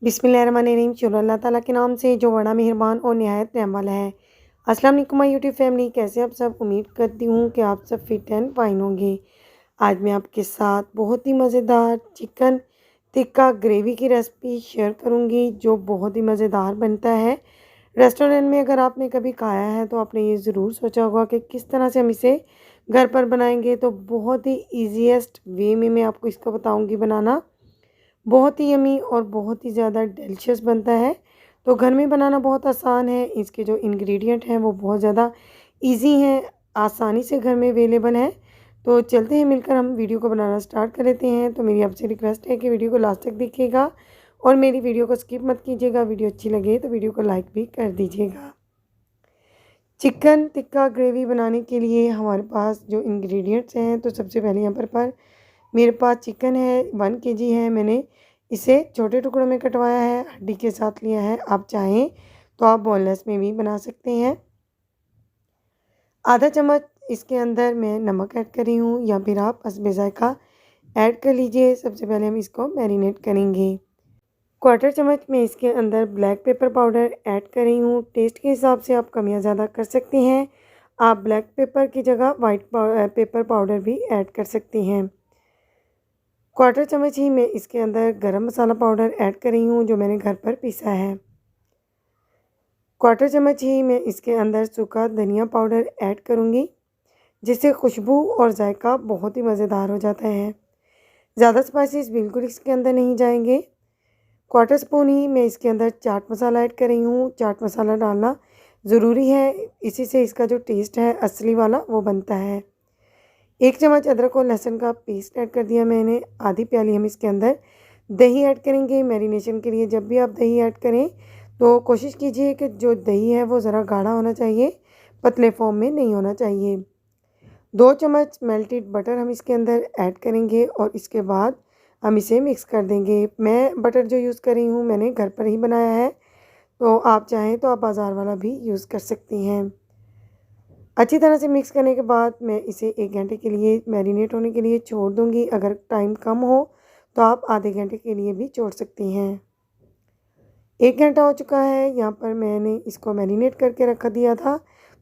बिस्मिल्लाहिर्रहमानिर्रहीम। शुरू अल्लाह ताला के नाम से जो बड़ा मेहरबान और नहायत रहम वाला है। अस्सलाम वालेकुम माय यूट्यूब फैमिली, कैसे आप सब? उम्मीद करती हूँ कि आप सब फिट एंड फाइन होंगे। आज मैं आपके साथ बहुत ही मज़ेदार चिकन टिक्का ग्रेवी की रेसिपी शेयर करूँगी जो बहुत ही मज़ेदार बनता है। रेस्टोरेंट में अगर आपने कभी खाया है तो आपने ये ज़रूर सोचा होगा कि किस तरह से हम इसे घर पर बनाएंगे। तो बहुत ही ईजीएस्ट वे में मैं आपको इसको बताऊँगी बनाना। बहुत ही यमी और बहुत ही ज़्यादा डिलीशियस बनता है। तो घर में बनाना बहुत आसान है। इसके जो इंग्रेडिएंट हैं वो बहुत ज़्यादा इजी हैं, आसानी से घर में अवेलेबल हैं। तो चलते हैं मिलकर हम वीडियो को बनाना स्टार्ट कर लेते हैं। तो मेरी आपसे रिक्वेस्ट है कि वीडियो को लास्ट तक देखिएगा और मेरी वीडियो को स्किप मत कीजिएगा। वीडियो अच्छी लगे तो वीडियो को लाइक भी कर दीजिएगा। चिकन टिक्का ग्रेवी बनाने के लिए हमारे पास जो इंग्रेडिएंट्स हैं, तो सबसे पहले यहाँ पर मेरे पास चिकन है 1 केजी है। मैंने इसे छोटे टुकड़ों में कटवाया है, हड्डी के साथ लिया है। आप चाहें तो आप बोनलेस में भी बना सकते हैं। आधा चम्मच इसके अंदर मैं नमक ऐड कर रही हूँ या फिर आप हस्बे ज़ायक़ा ऐड कर लीजिए। सबसे पहले हम इसको मैरिनेट करेंगे। क्वार्टर चम्मच मैं इसके अंदर ब्लैक पेपर पाउडर ऐड कर रही हूँ। टेस्ट के हिसाब से आप कम या ज़्यादा कर सकते हैं। आप ब्लैक पेपर की जगह वाइट पेपर पाउडर भी ऐड कर सकते हैं। क्वार्टर चम्मच ही मैं इसके अंदर गरम मसाला पाउडर ऐड कर रही हूँ जो मैंने घर पर पीसा है। क्वार्टर चम्मच ही मैं इसके अंदर सूखा धनिया पाउडर ऐड करूँगी जिससे खुशबू और जायका बहुत ही मज़ेदार हो जाता है। ज़्यादा स्पाइसेस बिल्कुल इसके अंदर नहीं जाएंगे। क्वार्टर स्पून ही मैं इसके अंदर चाट मसाला ऐड कर रही हूँ। चाट मसाला डालना ज़रूरी है, इसी से इसका जो टेस्ट है असली वाला वो बनता है। 1 चम्मच अदरक और लहसुन का पेस्ट ऐड कर दिया मैंने। आधी प्याली हम इसके अंदर दही ऐड करेंगे मैरिनेशन के लिए। जब भी आप दही ऐड करें तो कोशिश कीजिए कि जो दही है वो ज़रा गाढ़ा होना चाहिए, पतले फॉर्म में नहीं होना चाहिए। 2 चम्मच मेल्टेड बटर हम इसके अंदर ऐड करेंगे और इसके बाद हम इसे मिक्स कर देंगे। मैं बटर जो यूज़ कर रही हूँ मैंने घर पर ही बनाया है, तो आप चाहें तो आप बाज़ार वाला भी यूज़ कर सकती हैं। अच्छी तरह से मिक्स करने के बाद मैं इसे 1 घंटे के लिए मैरिनेट होने के लिए छोड़ दूँगी। अगर टाइम कम हो तो आप आधे घंटे के लिए भी छोड़ सकती हैं। 1 घंटा हो चुका है, यहाँ पर मैंने इसको मैरिनेट करके रख दिया था।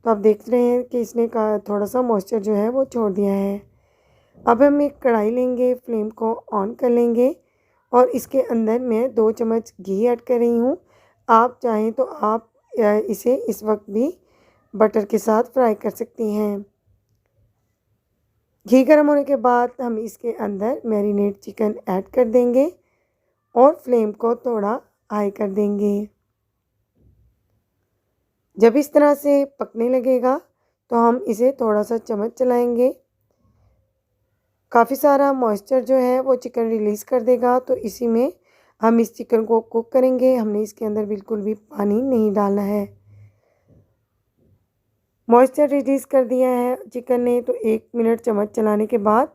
तो आप देख रहे हैं कि इसने का थोड़ा सा मॉइस्चर जो है वो छोड़ दिया है। अब हम एक कढ़ाई लेंगे, फ्लेम को ऑन कर लेंगे और इसके अंदर मैं 2 चम्मच घी ऐड कर रही हूँ। आप चाहें तो आप इसे इस वक्त भी बटर के साथ फ्राई कर सकती हैं। घी गर्म होने के बाद हम इसके अंदर मैरिनेट चिकन ऐड कर देंगे और फ्लेम को थोड़ा हाई कर देंगे। जब इस तरह से पकने लगेगा तो हम इसे थोड़ा सा चम्मच चलाएंगे। काफ़ी सारा मॉइस्चर जो है वो चिकन रिलीज़ कर देगा, तो इसी में हम इस चिकन को कुक करेंगे। हमने इसके अंदर बिल्कुल भी पानी नहीं डालना है। मॉइस्चर रिलीज़ कर दिया है चिकन ने, तो 1 मिनट चम्मच चलाने के बाद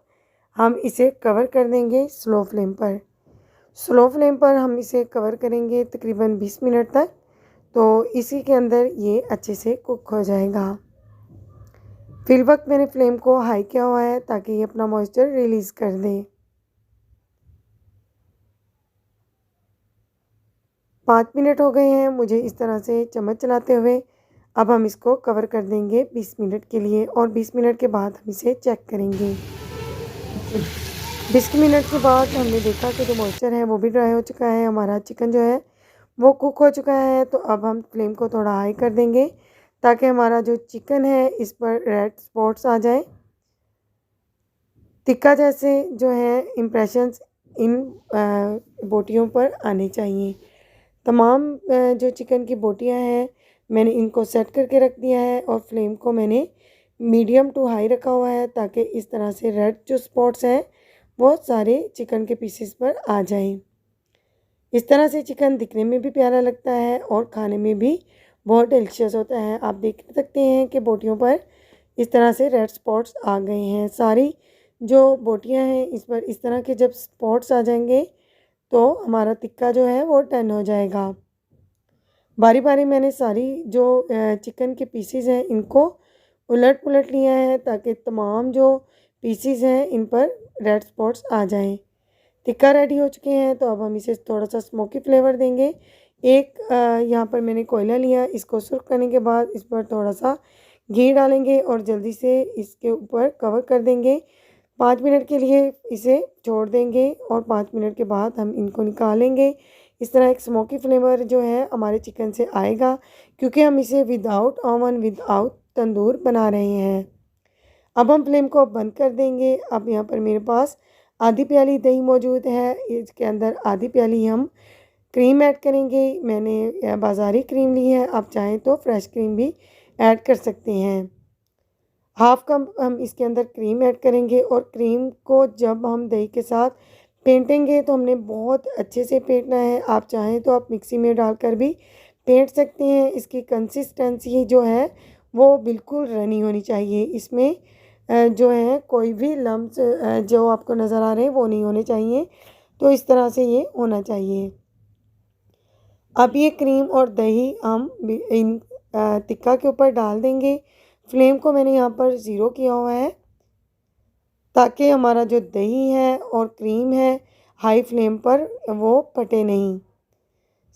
हम इसे कवर कर देंगे स्लो फ्लेम पर। स्लो फ्लेम पर हम इसे कवर करेंगे तकरीबन 20 मिनट तक, तो इसी के अंदर ये अच्छे से कुक हो जाएगा। फिल वक्त मैंने फ्लेम को हाई किया हुआ है ताकि ये अपना मॉइस्चर रिलीज़ कर दे। 5 मिनट हो गए हैं मुझे इस तरह से चम्मच चलाते हुए। अब हम इसको कवर कर देंगे 20 मिनट के लिए और 20 मिनट के बाद हम इसे चेक करेंगे। 20 मिनट के बाद हमने देखा कि जो मॉइस्चर है वो भी ड्राई हो चुका है, हमारा चिकन जो है वो कुक हो चुका है। तो अब हम फ्लेम को थोड़ा हाई कर देंगे ताकि हमारा जो चिकन है इस पर रेड स्पॉट्स आ जाए, टिक्का जैसे जो है इम्प्रेशंस इन बोटियों पर आने चाहिए। तमाम जो चिकन की बोटियां हैं मैंने इनको सेट करके रख दिया है और फ्लेम को मैंने मीडियम टू हाई रखा हुआ है ताकि इस तरह से रेड जो स्पॉट्स हैं वो सारे चिकन के पीसेस पर आ जाएं। इस तरह से चिकन दिखने में भी प्यारा लगता है और खाने में भी बहुत डिलीशियस होता है। आप देख सकते हैं कि बोटियों पर इस तरह से रेड स्पॉट्स आ गए हैं। सारी जो बोटियां हैं इस पर इस तरह के जब स्पॉट्स आ जाएंगे तो हमारा टिक्का जो है वो डन हो जाएगा। बारी बारी मैंने सारी जो चिकन के पीसीज हैं इनको उलट पुलट लिया है ताकि तमाम जो पीसीज हैं इन पर रेड स्पॉट्स आ जाएं। टिक्का रेडी हो चुके हैं। तो अब हम इसे थोड़ा सा स्मोकी फ्लेवर देंगे। एक यहाँ पर मैंने कोयला लिया, इसको सुर्ख करने के बाद इस पर थोड़ा सा घी डालेंगे और जल्दी से इसके ऊपर कवर कर देंगे। 5 मिनट के लिए इसे छोड़ देंगे और 5 मिनट के बाद हम इनको निकालेंगे। इस तरह एक स्मोकी फ्लेवर जो है हमारे चिकन से आएगा, क्योंकि हम इसे विदाउट ओवन विदाउट तंदूर बना रहे हैं। अब हम फ्लेम को बंद कर देंगे। अब यहाँ पर मेरे पास आधी प्याली दही मौजूद है, इसके अंदर आधी प्याली हम क्रीम ऐड करेंगे। मैंने बाज़ारी क्रीम ली है, आप चाहें तो फ्रेश क्रीम भी ऐड कर सकते हैं। हाफ कप हम इसके अंदर क्रीम ऐड करेंगे और क्रीम को जब हम दही के साथ फेंटेंगे तो हमने बहुत अच्छे से फेंटना है। आप चाहें तो आप मिक्सी में डालकर भी फेंट सकते हैं। इसकी कंसिस्टेंसी जो है वो बिल्कुल रनी होनी चाहिए। इसमें जो है कोई भी लम्स जो आपको नज़र आ रहे हैं वो नहीं होने चाहिए। तो इस तरह से ये होना चाहिए। अब ये क्रीम और दही हम इन टिक्का के ऊपर डाल देंगे। फ्लेम को मैंने यहाँ पर ज़ीरो किया हुआ है, ताकि हमारा जो दही है और क्रीम है हाई फ्लेम पर वो फटे नहीं।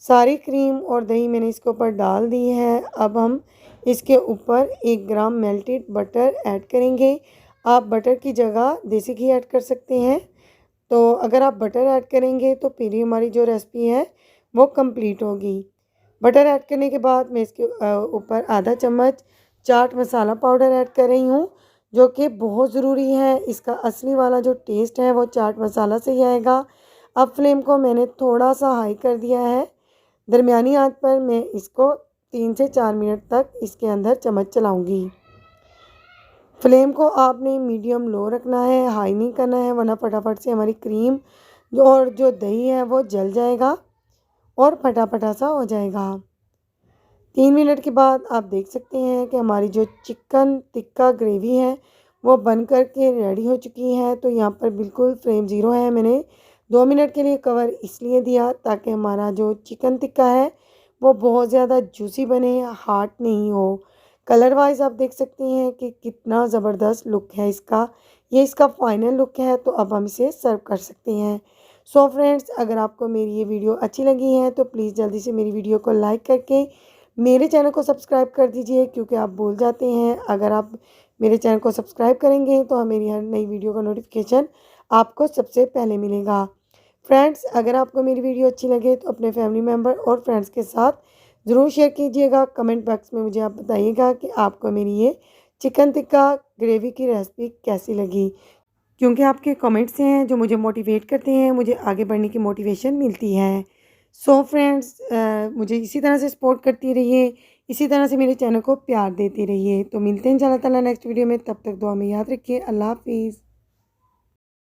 सारी क्रीम और दही मैंने इसके ऊपर डाल दी है। अब हम इसके ऊपर 1 ग्राम मेल्टेड बटर ऐड करेंगे। आप बटर की जगह देसी घी ऐड कर सकते हैं। तो अगर आप बटर ऐड करेंगे तो फिर ही हमारी जो रेसिपी है वो कंप्लीट होगी। बटर ऐड करने के बाद मैं इसके ऊपर आधा चम्मच चाट मसाला पाउडर ऐड कर रही हूँ, जो कि बहुत ज़रूरी है। इसका असली वाला जो टेस्ट है वो चाट मसाला से ही आएगा। अब फ्लेम को मैंने थोड़ा सा हाई कर दिया है। दरमियानी आंच पर मैं इसको 3 से 4 मिनट तक इसके अंदर चम्मच चलाऊंगी। फ्लेम को आपने मीडियम लो रखना है, हाई नहीं करना है, वरना फटाफट से हमारी क्रीम और जो दही है वो जल जाएगा और फटाफटा सा हो जाएगा। 3 मिनट के बाद आप देख सकते हैं कि हमारी जो चिकन टिक्का ग्रेवी है वो बन कर के रेडी हो चुकी है। तो यहाँ पर बिल्कुल फ्लेम ज़ीरो है। मैंने 2 मिनट के लिए कवर इसलिए दिया ताकि हमारा जो चिकन टिक्का है वो बहुत ज़्यादा जूसी बने, हार्ड नहीं हो। कलर वाइज आप देख सकते हैं कि कितना ज़बरदस्त लुक है इसका। ये इसका फाइनल लुक है। तो अब हम इसे सर्व कर सकते हैं। सो फ्रेंड्स, अगर आपको मेरी ये वीडियो अच्छी लगी है तो प्लीज़ जल्दी से मेरी वीडियो को लाइक करके मेरे चैनल को सब्सक्राइब कर दीजिए, क्योंकि आप भूल जाते हैं। अगर आप मेरे चैनल को सब्सक्राइब करेंगे तो मेरी हर नई वीडियो का नोटिफिकेशन आपको सबसे पहले मिलेगा। फ्रेंड्स, अगर आपको मेरी वीडियो अच्छी लगे तो अपने फैमिली मेम्बर और फ्रेंड्स के साथ ज़रूर शेयर कीजिएगा। कमेंट बॉक्स में मुझे आप बताइएगा कि आपको मेरी ये चिकन टिक्का ग्रेवी की रेसिपी कैसी लगी, क्योंकि आपके कमेंट्स हैं जो मुझे मोटिवेट करते हैं, मुझे आगे बढ़ने की मोटिवेशन मिलती है। सो फ्रेंड्स, मुझे इसी तरह से सपोर्ट करती रहिए, इसी तरह से मेरे चैनल को प्यार देते रहिए। तो मिलते हैं इंशाल्लाह ताला नेक्स्ट वीडियो में। तब तक दुआ में याद रखिए। अल्लाह हाफिज़।